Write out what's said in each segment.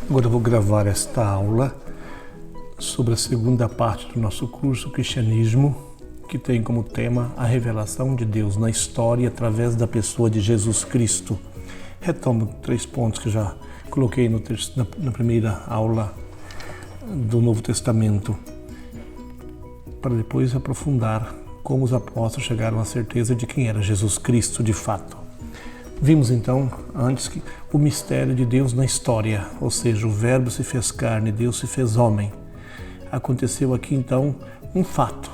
Agora eu vou gravar esta aula sobre a segunda parte do nosso curso Cristianismo, que tem como tema a revelação de Deus na história através da pessoa de Jesus Cristo. Retomo 3 pontos que já coloquei na primeira aula do Novo Testamento, para depois aprofundar como os apóstolos chegaram à certeza de quem era Jesus Cristo de fato. Vimos então antes que o mistério de Deus na história, ou seja, o Verbo se fez carne, Deus se fez homem. Aconteceu aqui então um fato.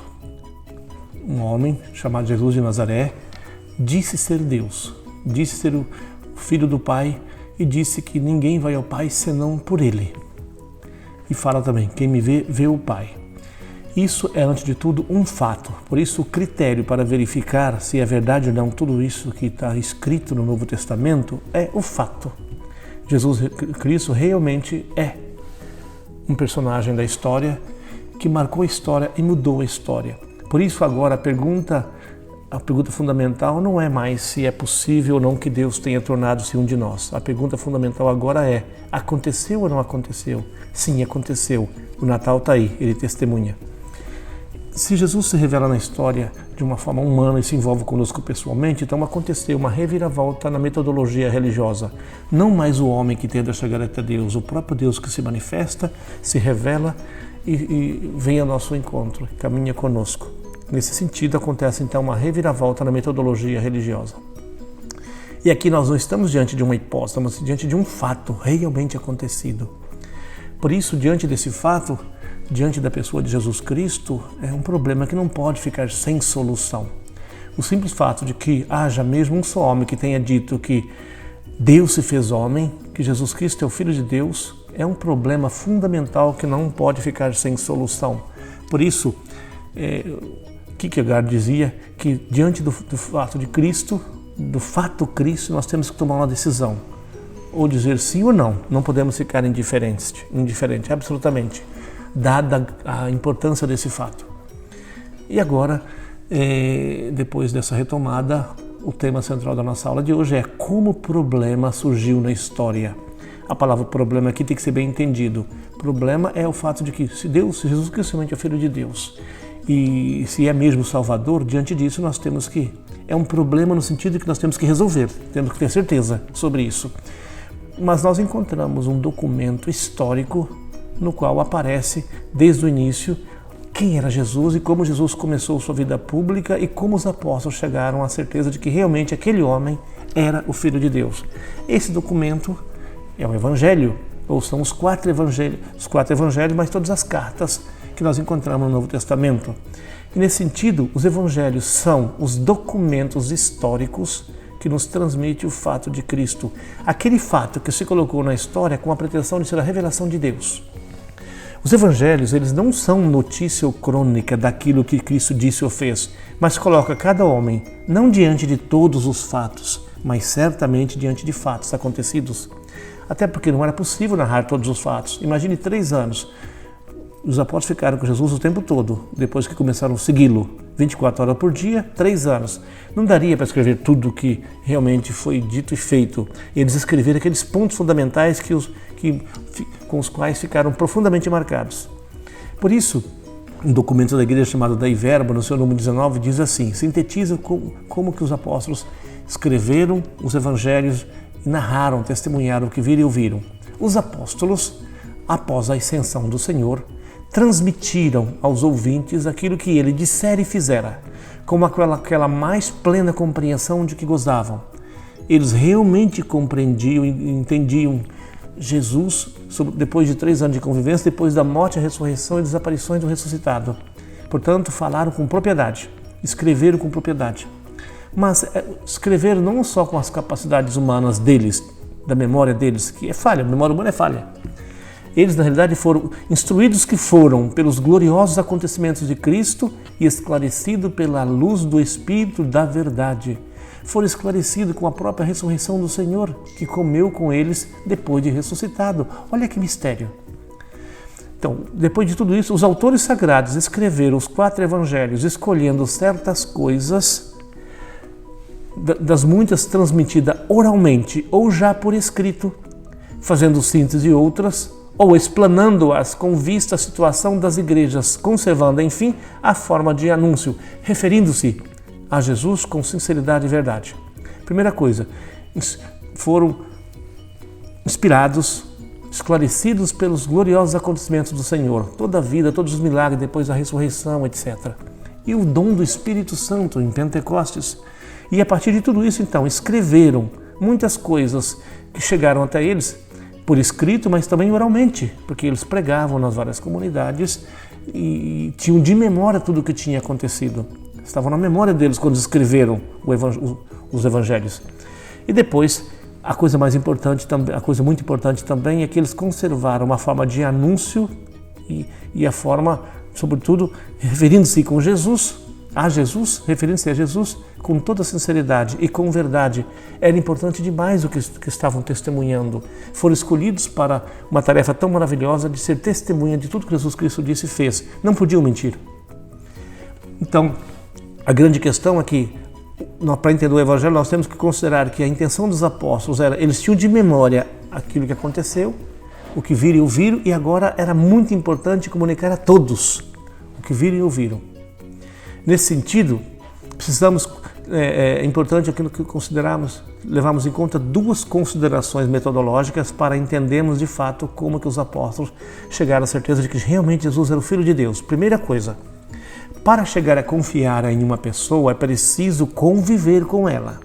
Um homem chamado Jesus de Nazaré disse ser Deus, disse ser o Filho do Pai e disse que ninguém vai ao Pai senão por Ele. E fala também, quem me vê, vê o Pai. Isso é, antes de tudo, um fato. Por isso, o critério para verificar se é verdade ou não tudo isso que está escrito no Novo Testamento é o fato. Jesus Cristo realmente é um personagem da história que marcou a história e mudou a história. Por isso, agora, a pergunta fundamental não é mais se é possível ou não que Deus tenha tornado-se um de nós. A pergunta fundamental agora é: aconteceu ou não aconteceu? Sim, aconteceu. O Natal está aí, ele testemunha. Se Jesus se revela na história de uma forma humana e se envolve conosco pessoalmente, então aconteceu uma reviravolta na metodologia religiosa. Não mais o homem que tenta chegar até Deus, o próprio Deus que se manifesta, se revela e vem ao nosso encontro, caminha conosco. Nesse sentido, acontece então uma reviravolta na metodologia religiosa. E aqui nós não estamos diante de uma hipótese, estamos diante de um fato realmente acontecido. Por isso, diante desse fato, diante da pessoa de Jesus Cristo, é um problema que não pode ficar sem solução. O simples fato de que haja mesmo um só homem que tenha dito que Deus se fez homem, que Jesus Cristo é o Filho de Deus, é um problema fundamental que não pode ficar sem solução. Por isso, Kierkegaard dizia que diante do fato de Cristo, do fato Cristo, nós temos que tomar uma decisão. Ou dizer sim ou não, não podemos ficar indiferente, absolutamente, dada a importância desse fato. E agora, depois dessa retomada, o tema central da nossa aula de hoje é como o problema surgiu na história. A palavra problema aqui tem que ser bem entendido. Problema é o fato de que se Jesus Cristo realmente é o Filho de Deus e se é mesmo Salvador, diante disso nós temos que... É um problema no sentido de que nós temos que resolver, temos que ter certeza sobre isso. Mas nós encontramos um documento histórico no qual aparece desde o início quem era Jesus e como Jesus começou sua vida pública e como os apóstolos chegaram à certeza de que realmente aquele homem era o Filho de Deus. Esse documento é o Evangelho, ou são os 4 evangelhos, mas todas as cartas que nós encontramos no Novo Testamento. E nesse sentido, os evangelhos são os documentos históricos que nos transmite o fato de Cristo. Aquele fato que se colocou na história com a pretensão de ser a revelação de Deus. Os evangelhos, eles não são notícia ou crônica daquilo que Cristo disse ou fez, mas coloca cada homem, não diante de todos os fatos, mas certamente diante de fatos acontecidos. Até porque não era possível narrar todos os fatos. Imagine 3 anos. Os apóstolos ficaram com Jesus o tempo todo, depois que começaram a segui-lo, 24 horas por dia, 3 anos. Não daria para escrever tudo o que realmente foi dito e feito. Eles escreveram aqueles pontos fundamentais com os quais ficaram profundamente marcados. Por isso, um documento da igreja chamado Dei Verbo, no seu número 19, diz assim, sintetiza como que os apóstolos escreveram os evangelhos e narraram, testemunharam o que viram e ouviram. Os apóstolos, após a ascensão do Senhor, transmitiram aos ouvintes aquilo que ele dissera e fizera, com aquela mais plena compreensão de que gozavam. Eles realmente compreendiam e entendiam Jesus depois de 3 anos de convivência, depois da morte, a ressurreição e das aparições do ressuscitado. Portanto, falaram com propriedade, escreveram com propriedade. Mas escreveram não só com as capacidades humanas deles, da memória deles, que é falha, a memória humana é falha. Eles, na realidade, foram instruídos que foram pelos gloriosos acontecimentos de Cristo e esclarecidos pela luz do Espírito da verdade. Foram esclarecidos com a própria ressurreição do Senhor, que comeu com eles depois de ressuscitado. Olha que mistério! Então, depois de tudo isso, os autores sagrados escreveram os 4 evangelhos, escolhendo certas coisas das muitas transmitidas oralmente ou já por escrito, fazendo síntese de outras, ou explanando-as com vista à situação das igrejas, conservando, enfim, a forma de anúncio, referindo-se a Jesus com sinceridade e verdade. Primeira coisa, foram inspirados, esclarecidos pelos gloriosos acontecimentos do Senhor, toda a vida, todos os milagres depois da ressurreição, etc. E o dom do Espírito Santo em Pentecostes. E a partir de tudo isso, então, escreveram muitas coisas que chegaram até eles por escrito, mas também oralmente, porque eles pregavam nas várias comunidades e tinham de memória tudo o que tinha acontecido. Estavam na memória deles quando escreveram os evangelhos. E depois, a coisa muito importante também é que eles conservaram uma forma de anúncio e a forma, sobretudo, referindo-se referindo-se a Jesus com toda sinceridade e com verdade. Era importante demais o que estavam testemunhando. Foram escolhidos para uma tarefa tão maravilhosa de ser testemunha de tudo que Jesus Cristo disse e fez. Não podiam mentir. Então, a grande questão é que, para entender o Evangelho, nós temos que considerar que a intenção dos apóstolos era, eles tinham de memória aquilo que aconteceu, o que viram e ouviram, e agora era muito importante comunicar a todos o que viram e ouviram. Nesse sentido, é importante aquilo que levamos em conta duas considerações metodológicas para entendermos de fato como que os apóstolos chegaram à certeza de que realmente Jesus era o Filho de Deus. Primeira coisa, para chegar a confiar em uma pessoa é preciso conviver com ela,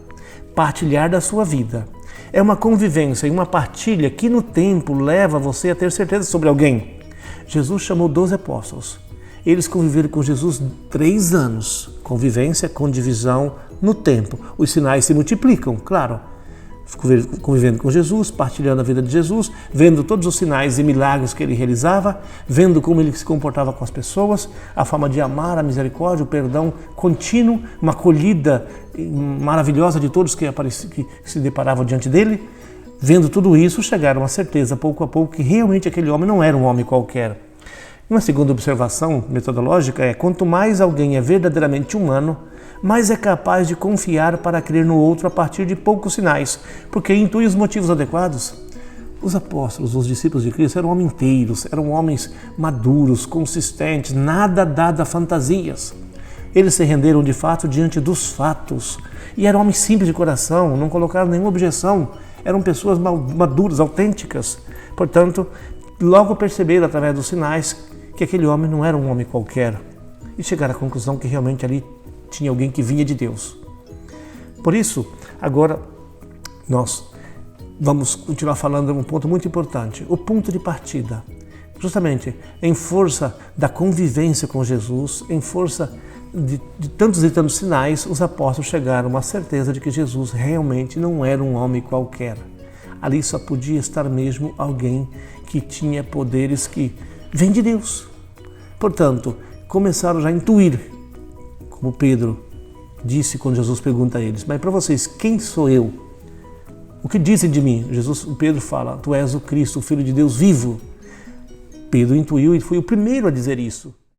partilhar da sua vida. É uma convivência e uma partilha que no tempo leva você a ter certeza sobre alguém. Jesus chamou 12 apóstolos. Eles conviveram com Jesus 3 anos. Convivência com divisão no tempo. Os sinais se multiplicam, claro. Convivendo com Jesus, partilhando a vida de Jesus, vendo todos os sinais e milagres que ele realizava, vendo como ele se comportava com as pessoas, a forma de amar, a misericórdia, o perdão contínuo, uma acolhida maravilhosa de todos que se deparavam diante dele. Vendo tudo isso, chegaram à certeza, pouco a pouco, que realmente aquele homem não era um homem qualquer. Uma segunda observação metodológica é: quanto mais alguém é verdadeiramente humano, mais é capaz de confiar para crer no outro a partir de poucos sinais, porque intui os motivos adequados. Os apóstolos, os discípulos de Cristo, eram homens inteiros, eram homens maduros, consistentes, nada dado a fantasias. Eles se renderam de fato diante dos fatos e eram homens simples de coração, não colocaram nenhuma objeção, eram pessoas maduras, autênticas. Portanto, logo perceberam através dos sinais que aquele homem não era um homem qualquer e chegaram à conclusão que realmente ali tinha alguém que vinha de Deus. Por isso, agora nós vamos continuar falando de um ponto muito importante, o ponto de partida. Justamente em força da convivência com Jesus, em força de tantos e tantos sinais, os apóstolos chegaram à certeza de que Jesus realmente não era um homem qualquer. Ali só podia estar mesmo alguém que tinha poderes que vêm de Deus. Portanto, começaram já a intuir, como Pedro disse quando Jesus pergunta a eles: mas para vocês, quem sou eu? O que dizem de mim? Pedro fala: tu és o Cristo, o Filho de Deus vivo. Pedro intuiu e foi o primeiro a dizer isso.